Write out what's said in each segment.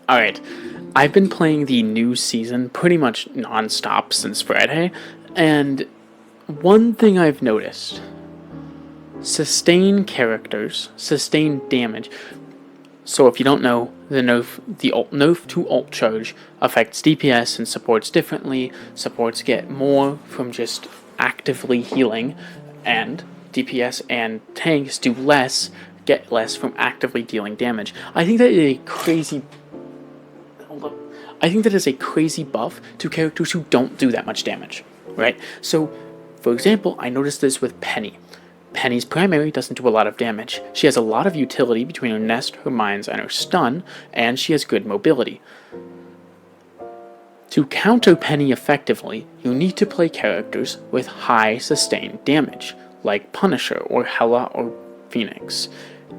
Alright, I've been playing the new season pretty much non-stop since Friday, and one thing I've noticed, sustain characters, sustain damage. So if you don't know, nerf to ult charge affects DPS and supports differently. Supports get more from just actively healing, and DPS and tanks get less from actively dealing damage. I think that is a crazy buff to characters who don't do that much damage, right? So, for example, I noticed this with Penny. Penny's primary doesn't do a lot of damage. She has a lot of utility between her nest, her mines, and her stun, and she has good mobility. To counter Penny effectively, you need to play characters with high sustained damage, like Punisher or Hela or Phoenix.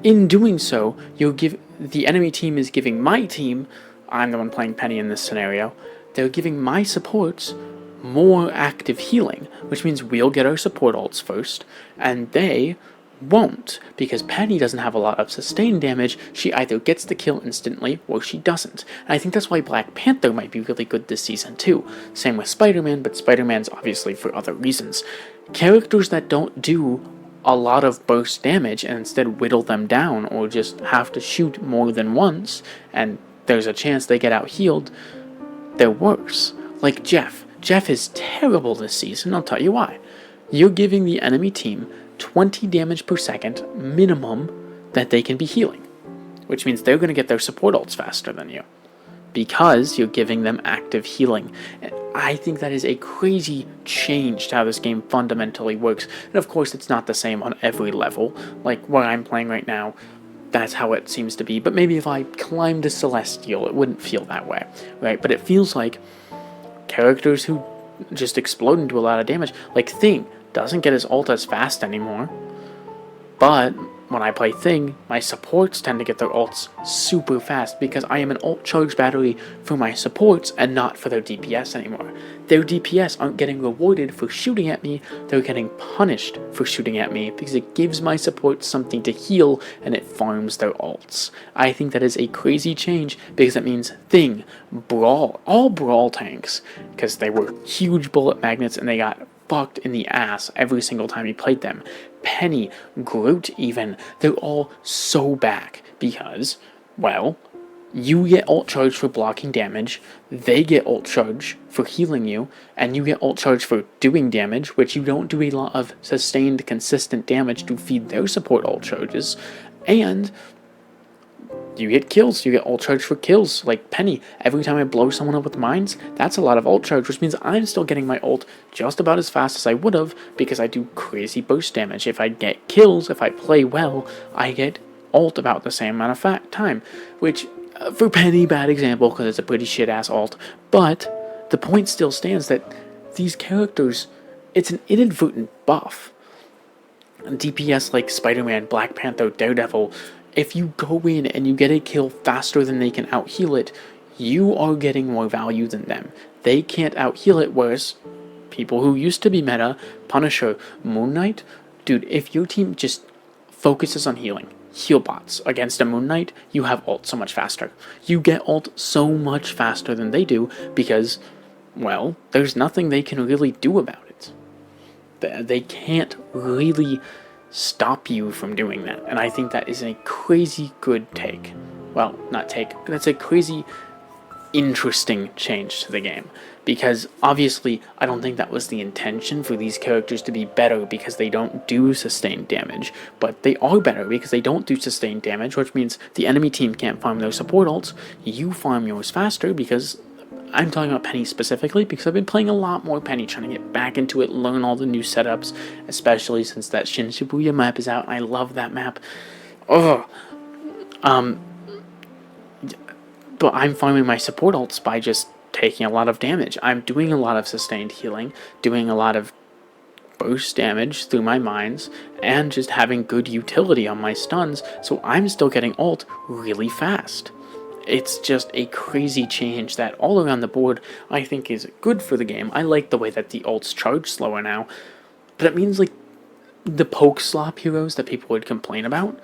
In doing so, the enemy team is giving my team, I'm the one playing Penny in this scenario, they're giving my supports more active healing, which means we'll get our support ults first, and they won't, because Penny doesn't have a lot of sustained damage. She either gets the kill instantly, or she doesn't. And I think that's why Black Panther might be really good this season too. Same with Spider-Man, but Spider-Man's obviously for other reasons. Characters that don't do a lot of burst damage, and instead whittle them down, or just have to shoot more than once, and there's a chance they get out-healed, they're worse. Like Jeff. Jeff is terrible this season, I'll tell you why. You're giving the enemy team 20 damage per second minimum that they can be healing, which means they're going to get their support ults faster than you, because you're giving them active healing. And I think that is a crazy change to how this game fundamentally works. And of course, it's not the same on every level. Like where I'm playing right now, that's how it seems to be. But maybe if I climbed a Celestial, it wouldn't feel that way, right? But it feels like characters who just explode and do a lot of damage, like Thing, doesn't get his ult as fast anymore. But when I play Thing, my supports tend to get their ults super fast because I am an ult charge battery for my supports and not for their DPS anymore. Their DPS aren't getting rewarded for shooting at me, they're getting punished for shooting at me because it gives my supports something to heal and it farms their ults. I think that is a crazy change because that means Thing, Brawl, all Brawl tanks, because they were huge bullet magnets and they got fucked in the ass every single time he played them. Penny, Groot even, they're all so back because, well, you get ult charge for blocking damage, they get ult charge for healing you, and you get ult charge for doing damage, which you don't do a lot of sustained, consistent damage to feed their support ult charges, and you get kills, you get ult charge for kills, like Penny. Every time I blow someone up with mines, that's a lot of ult charge, which means I'm still getting my ult just about as fast as I would have, because I do crazy burst damage. If I get kills, if I play well, I get ult about the same amount of time, which, for Penny, bad example, because it's a pretty shit-ass ult, but the point still stands that these characters, it's an inadvertent buff. DPS like Spider-Man, Black Panther, Daredevil, if you go in and you get a kill faster than they can out-heal it, you are getting more value than them. They can't out-heal it, whereas people who used to be meta, Punisher, Moon Knight, dude, if your team just focuses on healing, heal bots against a Moon Knight, you have ult so much faster. You get ult so much faster than they do because, well, there's nothing they can really do about it. They can't really stop you from doing that, and I think that is a crazy good take. Well, not take, that's a crazy interesting change to the game, because obviously I don't think that was the intention for these characters to be better because they don't do sustained damage, but they are better because they don't do sustained damage, which means the enemy team can't farm their support ults, you farm yours faster, because I'm talking about Penny specifically because I've been playing a lot more Penny, trying to get back into it, learn all the new setups, especially since that Shin Shibuya map is out, and I love that map. Ugh. But I'm farming my support ults by just taking a lot of damage. I'm doing a lot of sustained healing, doing a lot of burst damage through my mines, and just having good utility on my stuns, so I'm still getting ult really fast. It's just a crazy change that all around the board I think is good for the game. I like the way that the ults charge slower now, but it means like the poke slop heroes that people would complain about,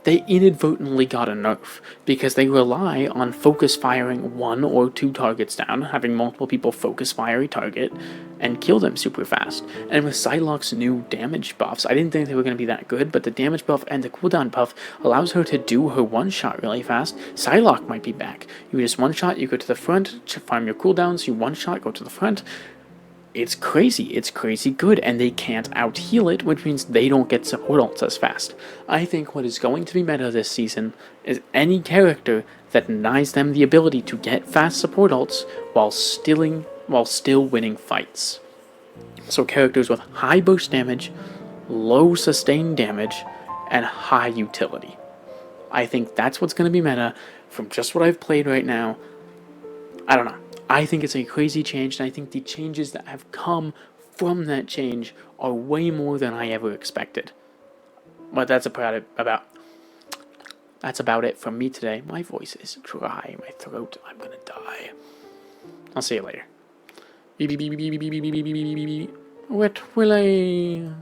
they inadvertently got a nerf because they rely on focus firing 1 or 2 targets down, having multiple people focus fire a target, and kill them super fast. And with Psylocke's new damage buffs, I didn't think they were going to be that good, but the damage buff and the cooldown buff allows her to do her one-shot really fast. Psylocke might be back. You just one-shot, you go to the front, farm your cooldowns, you one-shot, go to the front. It's crazy good, and they can't out-heal it, which means they don't get support ults as fast. I think what is going to be meta this season is any character that denies them the ability to get fast support ults while still winning fights. So characters with high burst damage, low sustained damage, and high utility. I think that's what's going to be meta from just what I've played right now. I don't know. I think it's a crazy change, and I think the changes that have come from that change are way more than I ever expected. But that's about it from me today. My voice is dry, my throat, I'm gonna die. I'll see you later. What will I...